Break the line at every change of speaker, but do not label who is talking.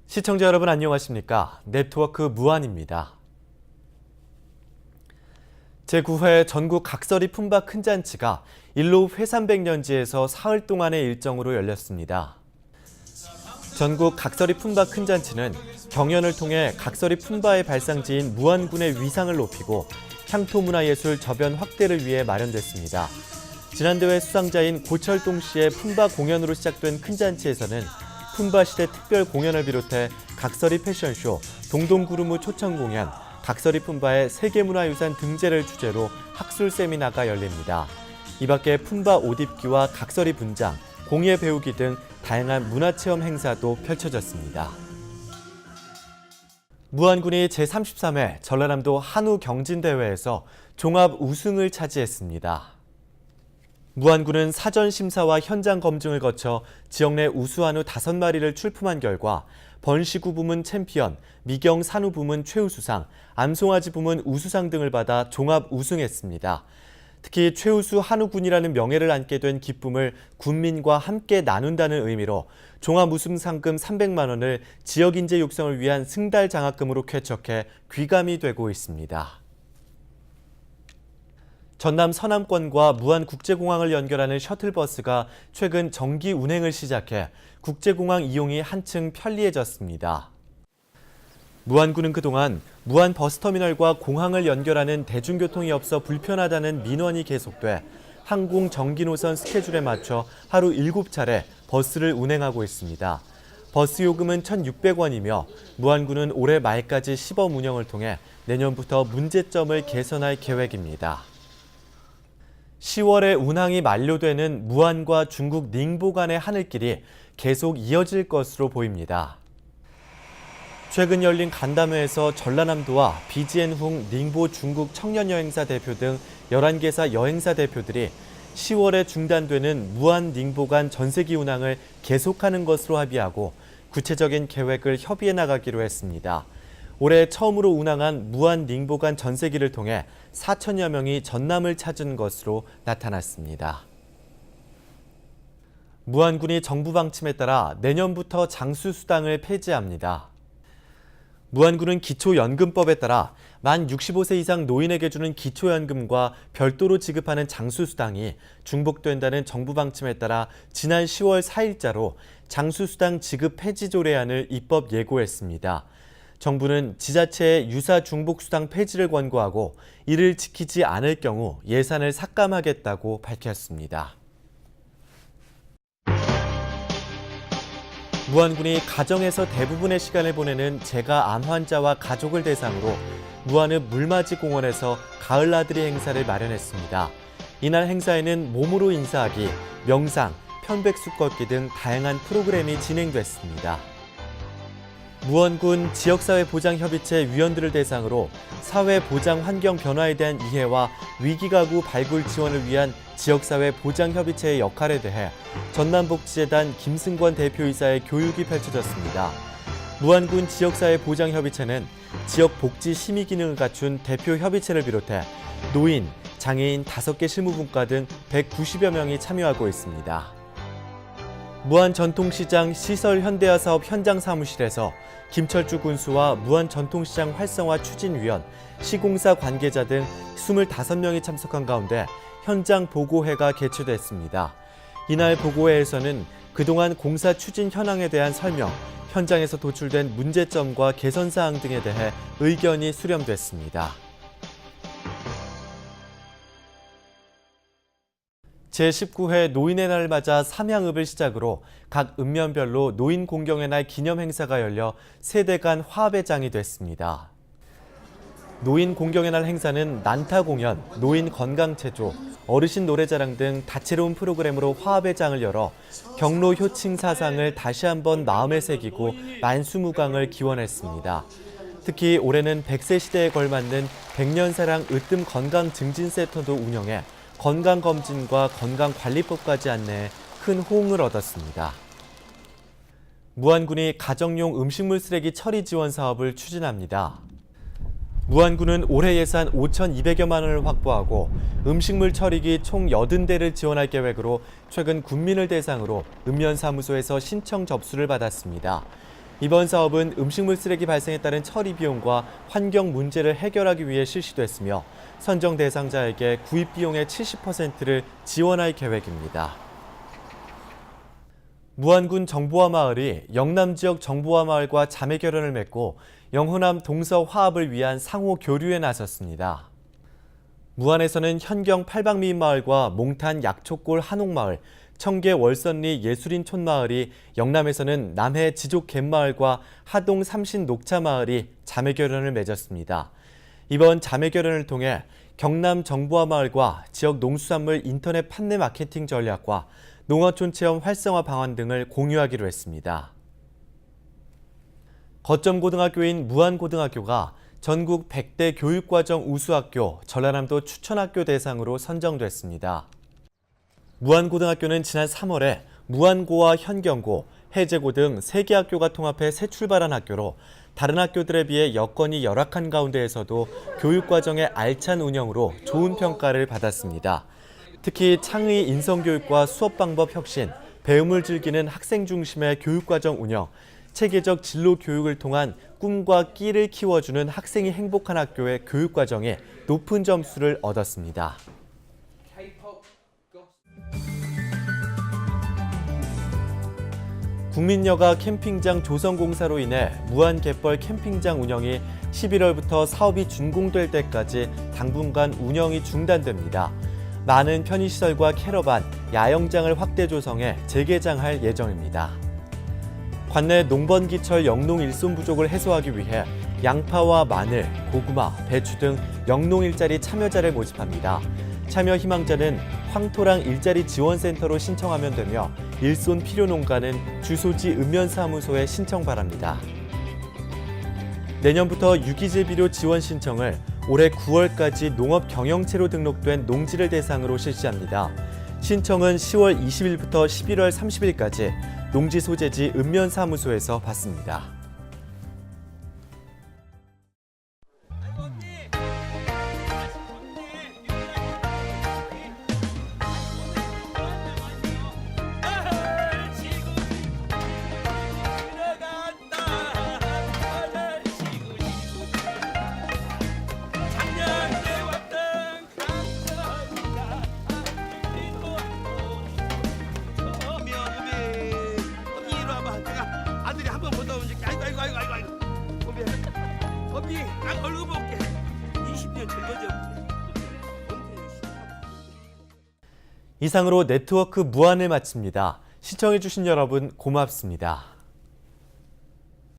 시청자 여러분 안녕하십니까? 네트워크 무한입니다. 제9회 전국 각설이 품바 큰잔치가 일로 회삼백년지에서 사흘 동안의 일정으로 열렸습니다. 전국 각설이 품바 큰잔치는 경연을 통해 각설이 품바의 발상지인 무안군의 위상을 높이고 향토문화예술 저변 확대를 위해 마련됐습니다. 지난대회 수상자인 고철동 씨의 품바 공연으로 시작된 큰잔치에서는 품바 시대 특별 공연을 비롯해 각설이 패션쇼, 동동구르무 초청 공연, 각설이 품바의 세계문화유산 등재를 주제로 학술 세미나가 열립니다. 이 밖에 품바 옷 입기와 각설이 분장, 공예 배우기 등 다양한 문화체험 행사도 펼쳐졌습니다. 무안군이 제33회 전라남도 한우 경진대회에서 종합 우승을 차지했습니다. 무안군은 사전 심사와 현장 검증을 거쳐 지역 내 우수 한우 5마리를 출품한 결과 번시구 부문 챔피언, 미경 산후 부문 최우수상, 암송아지 부문 우수상 등을 받아 종합 우승했습니다. 특히 최우수 한우군이라는 명예를 안게 된 기쁨을 군민과 함께 나눈다는 의미로 종합 우승 상금 300만 원을 지역 인재 육성을 위한 승달 장학금으로 쾌척해 귀감이 되고 있습니다. 전남 서남권과 무안국제공항을 연결하는 셔틀버스가 최근 정기 운행을 시작해 국제공항 이용이 한층 편리해졌습니다. 무안군은 그동안 무안 버스터미널과 공항을 연결하는 대중교통이 없어 불편하다는 민원이 계속돼 항공 정기 노선 스케줄에 맞춰 하루 7차례 버스를 운행하고 있습니다. 버스 요금은 1,600원이며 무안군은 올해 말까지 시범 운영을 통해 내년부터 문제점을 개선할 계획입니다. 10월에 운항이 만료되는 무안과 중국 닝보 간의 하늘길이 계속 이어질 것으로 보입니다. 최근 열린 간담회에서 전라남도와 비지엔흥 닝보 중국 청년여행사 대표 등 11개사 여행사 대표들이 10월에 중단되는 무안 닝보 간 전세기 운항을 계속하는 것으로 합의하고 구체적인 계획을 협의해 나가기로 했습니다. 올해 처음으로 운항한 무안 닝보 간 전세기를 통해 4천여 명이 전남을 찾은 것으로 나타났습니다. 무안군이 정부 방침에 따라 내년부터 장수수당을 폐지합니다. 무안군은 기초연금법에 따라 만 65세 이상 노인에게 주는 기초연금과 별도로 지급하는 장수수당이 중복된다는 정부 방침에 따라 지난 10월 4일자로 장수수당 지급 폐지 조례안을 입법 예고했습니다. 정부는 지자체의 유사 중복수당 폐지를 권고하고 이를 지키지 않을 경우 예산을 삭감하겠다고 밝혔습니다. 무안군이 가정에서 대부분의 시간을 보내는 재가 암 환자와 가족을 대상으로 무안읍 물맞이 공원에서 가을 나들이 행사를 마련했습니다. 이날 행사에는 몸으로 인사하기, 명상, 편백숲 걷기 등 다양한 프로그램이 진행됐습니다. 무안군 지역사회보장협의체 위원들을 대상으로 사회보장 환경 변화에 대한 이해와 위기가구 발굴 지원을 위한 지역사회보장협의체의 역할에 대해 전남복지재단 김승권 대표이사의 교육이 펼쳐졌습니다. 무안군 지역사회보장협의체는 지역복지 심의 기능을 갖춘 대표협의체를 비롯해 노인, 장애인 5개 실무분과 등 190여 명이 참여하고 있습니다. 무안 전통시장 시설 현대화 사업 현장 사무실에서 김철주 군수와 무안 전통시장 활성화 추진위원, 시공사 관계자 등 25명이 참석한 가운데 현장 보고회가 개최됐습니다. 이날 보고회에서는 그동안 공사 추진 현황에 대한 설명, 현장에서 도출된 문제점과 개선사항 등에 대해 의견이 수렴됐습니다. 제19회 노인의 날을 맞아 삼양읍을 시작으로 각 읍면별로 노인 공경의 날 기념 행사가 열려 세대 간 화합의 장이 됐습니다. 노인 공경의 날 행사는 난타 공연, 노인 건강체조, 어르신 노래자랑 등 다채로운 프로그램으로 화합의 장을 열어 경로 효칭 사상을 다시 한번 마음에 새기고 만수무강을 기원했습니다. 특히 올해는 100세 시대에 걸맞는 백년사랑 으뜸 건강증진센터도 운영해 건강검진과 건강관리법까지 안내해 큰 호응을 얻었습니다. 무안군이 가정용 음식물 쓰레기 처리 지원 사업을 추진합니다. 무안군은 올해 예산 5,200여만 원을 확보하고 음식물 처리기 총 80대를 지원할 계획으로 최근 군민을 대상으로 읍면사무소에서 신청 접수를 받았습니다. 이번 사업은 음식물 쓰레기 발생에 따른 처리 비용과 환경 문제를 해결하기 위해 실시됐으며 선정 대상자에게 구입 비용의 70%를 지원할 계획입니다. 무안군 정보화 마을이 영남 지역 정보화 마을과 자매 결연을 맺고 영호남 동서 화합을 위한 상호 교류에 나섰습니다. 무안에서는 현경 팔방미인 마을과 몽탄 약초골 한옥마을, 청계 월선리 예술인촌 마을이, 영남에서는 남해 지족 갯마을과 하동 삼신 녹차 마을이 자매 결연을 맺었습니다. 이번 자매 결연을 통해 경남 정보화 마을과 지역 농수산물 인터넷 판매 마케팅 전략과 농어촌 체험 활성화 방안 등을 공유하기로 했습니다. 거점 고등학교인 무안고등학교가 전국 100대 교육과정 우수학교, 전라남도 추천학교 대상으로 선정됐습니다. 무안고등학교는 지난 3월에 무안고와 현경고, 해제고 등 3개 학교가 통합해 새 출발한 학교로 다른 학교들에 비해 여건이 열악한 가운데에서도 교육과정의 알찬 운영으로 좋은 평가를 받았습니다. 특히 창의 인성교육과 수업 방법 혁신, 배움을 즐기는 학생 중심의 교육과정 운영, 체계적 진로 교육을 통한 꿈과 끼를 키워주는 학생이 행복한 학교의 교육과정에 높은 점수를 얻었습니다. 국민여가 캠핑장 조성공사로 인해 무안갯벌 캠핑장 운영이 11월부터 사업이 준공될 때까지 당분간 운영이 중단됩니다. 많은 편의시설과 캐러반, 야영장을 확대 조성해 재개장할 예정입니다. 관내 농번기철 영농 일손 부족을 해소하기 위해 양파와 마늘, 고구마, 배추 등 영농 일자리 참여자를 모집합니다. 참여 희망자는 황토랑 일자리 지원센터로 신청하면 되며 일손 필요 농가는 주소지 읍면사무소에 신청 바랍니다. 내년부터 유기질 비료 지원 신청을 올해 9월까지 농업경영체로 등록된 농지를 대상으로 실시합니다. 신청은 10월 20일부터 11월 30일까지 농지 소재지 읍면사무소에서 받습니다.
범비, 딱 얼굴 볼게. 20년 젊어져.
이상으로 네트워크 무안을 마칩니다. 시청해주신 여러분 고맙습니다.